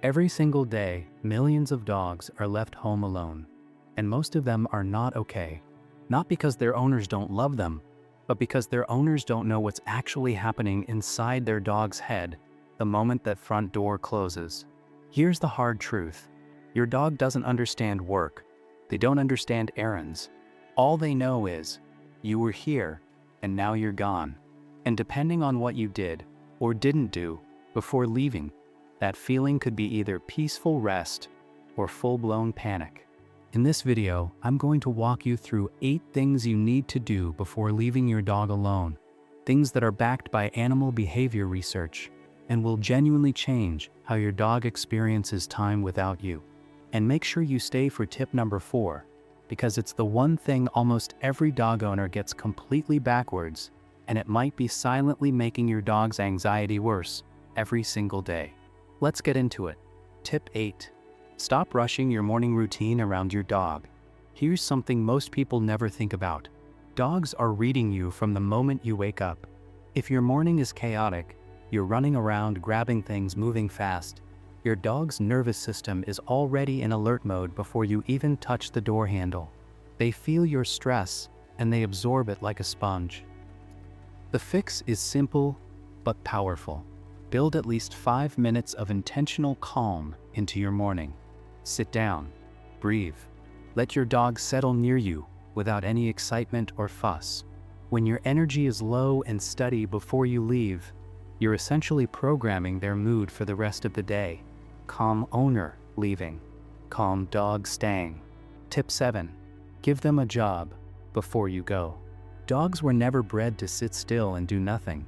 Every single day, millions of dogs are left home alone, and most of them are not okay. Not because their owners don't love them, but because their owners don't know what's actually happening inside their dog's head the moment that front door closes. Here's the hard truth. Your dog doesn't understand work. They don't understand errands. All they know is, you were here, and now you're gone. And depending on what you did, or didn't do, before leaving, that feeling could be either peaceful rest or full-blown panic. In this video, I'm going to walk you through 8 things you need to do before leaving your dog alone. Things that are backed by animal behavior research and will genuinely change how your dog experiences time without you. And make sure you stay for tip number 4, because it's the one thing almost every dog owner gets completely backwards, and it might be silently making your dog's anxiety worse every single day. Let's get into it. Tip 8. Stop rushing your morning routine around your dog. Here's something most people never think about. Dogs are reading you from the moment you wake up. If your morning is chaotic, you're running around grabbing things moving fast, your dog's nervous system is already in alert mode before you even touch the door handle. They feel your stress and they absorb it like a sponge. The fix is simple but powerful. Build at least 5 minutes of intentional calm into your morning. Sit down, breathe. Let your dog settle near you without any excitement or fuss. When your energy is low and steady before you leave, you're essentially programming their mood for the rest of the day. Calm owner leaving, calm dog staying. Tip 7. Give them a job before you go. Dogs were never bred to sit still and do nothing.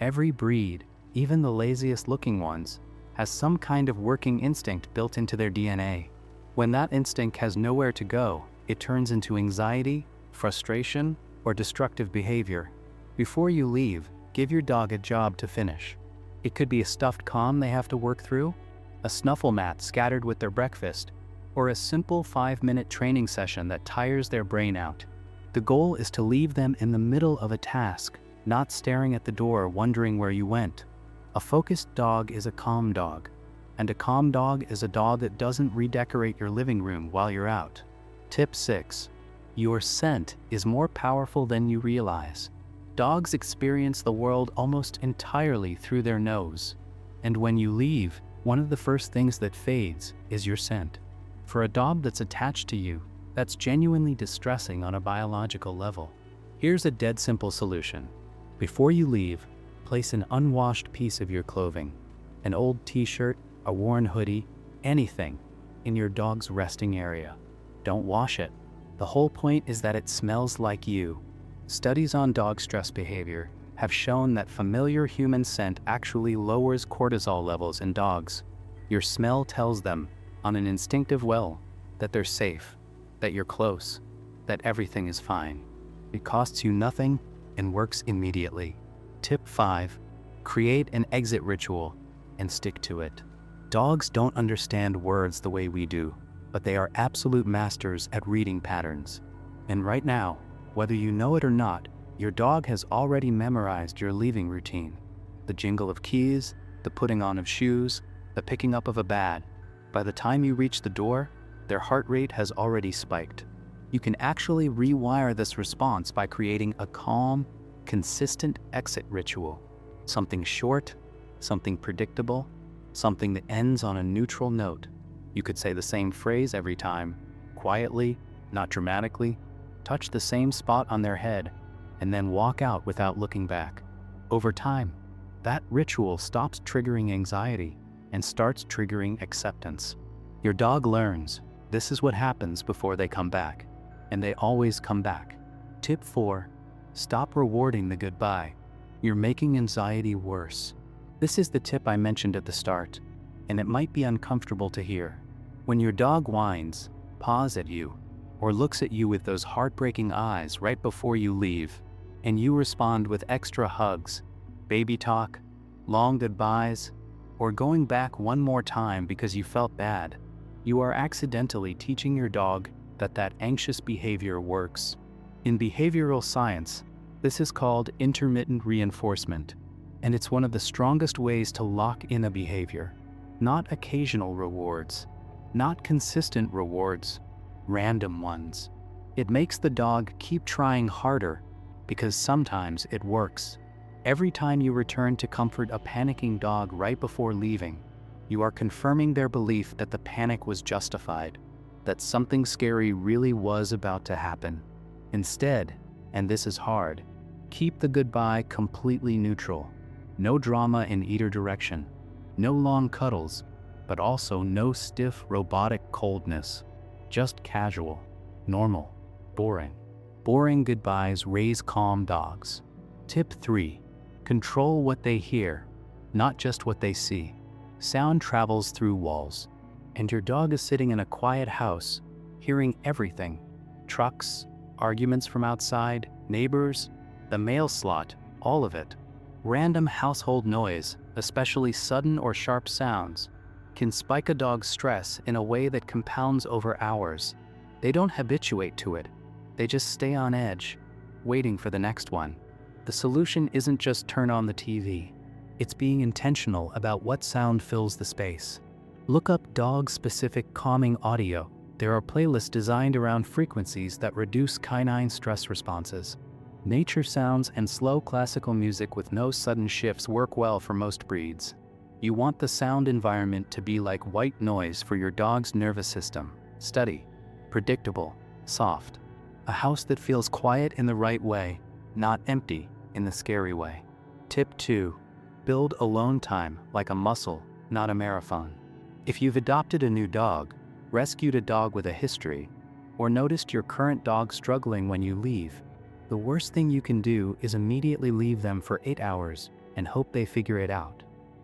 Every breed, even the laziest looking ones, has some kind of working instinct built into their DNA. When that instinct has nowhere to go, it turns into anxiety, frustration, or destructive behavior. Before you leave, give your dog a job to finish. It could be a stuffed calm they have to work through, a snuffle mat scattered with their breakfast, or a simple 5-minute training session that tires their brain out. The goal is to leave them in the middle of a task, not staring at the door wondering where you went. A focused dog is a calm dog, and a calm dog is a dog that doesn't redecorate your living room while you're out. Tip 6. Your scent is more powerful than you realize. Dogs experience the world almost entirely through their nose, and when you leave, one of the first things that fades is your scent. For a dog that's attached to you, that's genuinely distressing on a biological level. Here's a dead simple solution. Before you leave, place an unwashed piece of your clothing, an old t-shirt, a worn hoodie, anything, in your dog's resting area. Don't wash it. The whole point is that it smells like you. Studies on dog stress behavior have shown that familiar human scent actually lowers cortisol levels in dogs. Your smell tells them, on an instinctive level, that they're safe, that you're close, that everything is fine. It costs you nothing and works immediately. Tip 5. Create an exit ritual and stick to it. Dogs don't understand words the way we do, but they are absolute masters at reading patterns. And right now, whether you know it or not, your dog has already memorized your leaving routine. The jingle of keys, the putting on of shoes, the picking up of a bag. By the time you reach the door, their heart rate has already spiked. You can actually rewire this response by creating a calm, consistent exit ritual. Something short, something predictable, something that ends on a neutral note. You could say the same phrase every time, quietly, not dramatically, touch the same spot on their head, and then walk out without looking back. Over time, that ritual stops triggering anxiety and starts triggering acceptance. Your dog learns this is what happens before they come back, and they always come back. Tip 4. Stop rewarding the goodbye. You're making anxiety worse. This is the tip I mentioned at the start, and it might be uncomfortable to hear. When your dog whines, paws at you, or looks at you with those heartbreaking eyes right before you leave, and you respond with extra hugs, baby talk, long goodbyes, or going back one more time because you felt bad, you are accidentally teaching your dog that anxious behavior works. In behavioral science, this is called intermittent reinforcement, and it's one of the strongest ways to lock in a behavior. Not occasional rewards, not consistent rewards, random ones. It makes the dog keep trying harder because sometimes it works. Every time you return to comfort a panicking dog right before leaving, you are confirming their belief that the panic was justified, that something scary really was about to happen. Instead, and this is hard, keep the goodbye completely neutral. No drama in either direction. No long cuddles, but also no stiff robotic coldness. Just casual, normal, boring. Boring goodbyes raise calm dogs. Tip 3. Control what they hear, not just what they see. Sound travels through walls, and your dog is sitting in a quiet house, hearing everything. Trucks, arguments from outside, neighbors, the mail slot, all of it. Random household noise, especially sudden or sharp sounds, can spike a dog's stress in a way that compounds over hours. They don't habituate to it. They just stay on edge, waiting for the next one. The solution isn't just turn on the TV. It's being intentional about what sound fills the space. Look up dog-specific calming audio. There are playlists designed around frequencies that reduce canine stress responses. Nature sounds and slow classical music with no sudden shifts work well for most breeds. You want the sound environment to be like white noise for your dog's nervous system. Steady, predictable, soft. A house that feels quiet in the right way, not empty in the scary way. Tip 2. Build alone time like a muscle, not a marathon. If you've adopted a new dog, rescued a dog with a history, or noticed your current dog struggling when you leave, the worst thing you can do is immediately leave them for 8 hours and hope they figure it out.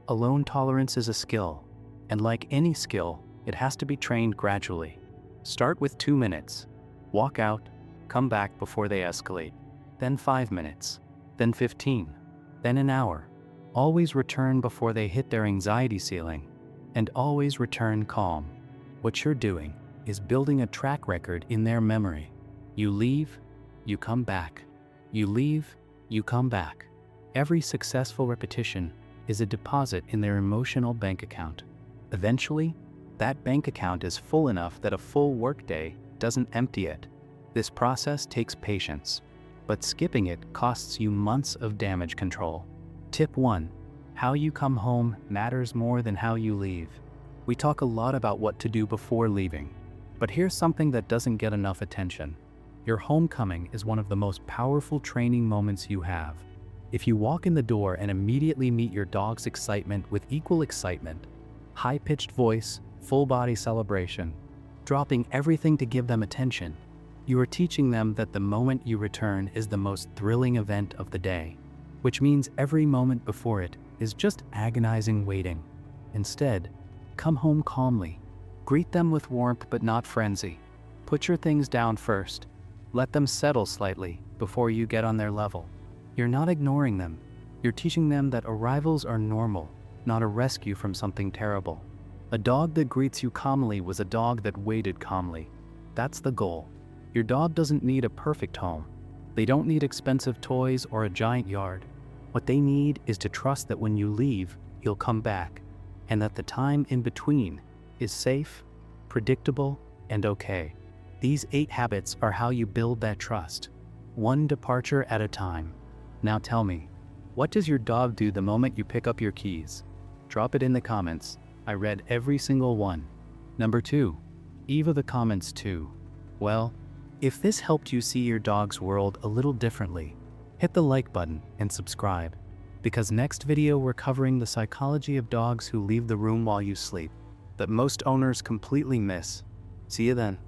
Alone tolerance is a skill, and like any skill, it has to be trained gradually. Start with 2 minutes. Walk out, come back before they escalate. Then 5 minutes. Then 15. Then an hour. Always return before they hit their anxiety ceiling, and always return calm. What you're doing is building a track record in their memory. You leave, you come back. You leave, you come back. Every successful repetition is a deposit in their emotional bank account. Eventually, that bank account is full enough that a full workday doesn't empty it. This process takes patience, but skipping it costs you months of damage control. Tip 1. How you come home matters more than how you leave. We talk a lot about what to do before leaving, but here's something that doesn't get enough attention. Your homecoming is one of the most powerful training moments you have. If you walk in the door and immediately meet your dog's excitement with equal excitement, high-pitched voice, full-body celebration, dropping everything to give them attention, you are teaching them that the moment you return is the most thrilling event of the day, which means every moment before it is just agonizing waiting. Instead, come home calmly. Greet them with warmth but not frenzy. Put your things down first. Let them settle slightly before you get on their level. You're not ignoring them. You're teaching them that arrivals are normal, not a rescue from something terrible. A dog that greets you calmly was a dog that waited calmly. That's the goal. Your dog doesn't need a perfect home. They don't need expensive toys or a giant yard. What they need is to trust that when you leave, you'll come back, and that the time in between is safe, predictable, and okay. These 8 habits are how you build that trust, one departure at a time. Now tell me, what does your dog do the moment you pick up your keys? Drop it in the comments. I read every single one. Number 2. Eva the comments too. Well, if this helped you see your dog's world a little differently, hit the like button and subscribe, because next video we're covering the psychology of dogs who leave the room while you sleep, that most owners completely miss. See you then.